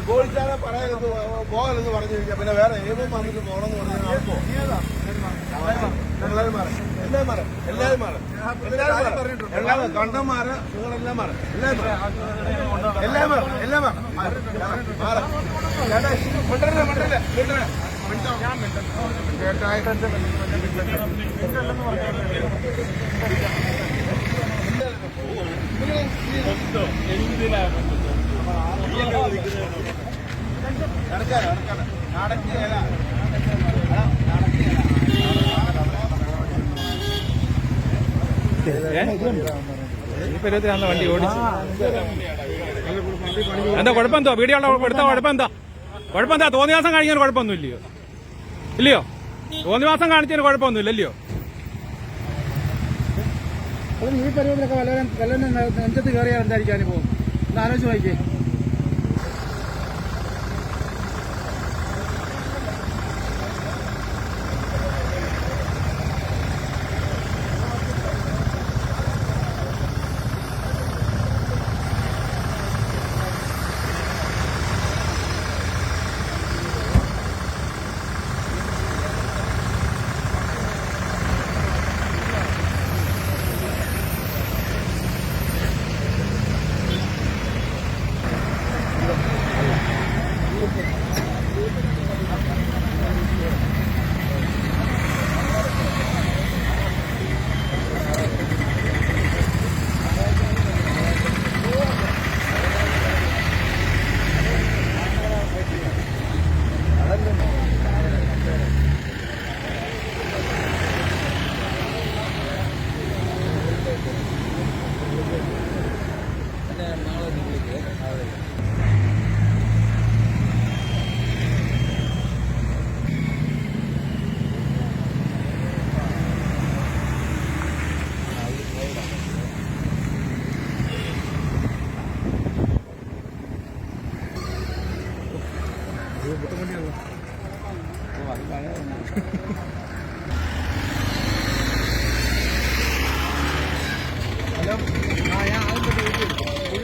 പോലീസുകാരെ പറയുന്നത് പോകലെന്ന് പറഞ്ഞു കഴിഞ്ഞാൽ പിന്നെ വേറെ ഏതും വന്നിട്ട് പോകണമെന്ന് പറഞ്ഞാൽ എല്ലാവരും കണ്ടന്മാര് നിങ്ങളെല്ലാം മാറും എല്ലാം വണ്ടി ഓടിച്ചു എന്താ കുഴപ്പമെന്തോ വീഡിയോ എടുത്ത കുഴപ്പമെന്താ തോന്നിയ മാസം കാണിക്കാൻ കുഴപ്പമൊന്നും ഇല്ലയോ തോന്നിയ മാസം കാണിച്ചതിന് കുഴപ്പമൊന്നുമില്ല ഇല്ലയോ ഈ പരിപാടിയിലൊക്കെ വല്ലവരും നെഞ്ചത്ത് കയറിയാൽ എന്തായിരിക്കും അനുഭവം ഒന്ന് ആലോചിച്ച് നോക്കിയേ ബുദ്ധിമുട്ടിയാണല്ലോ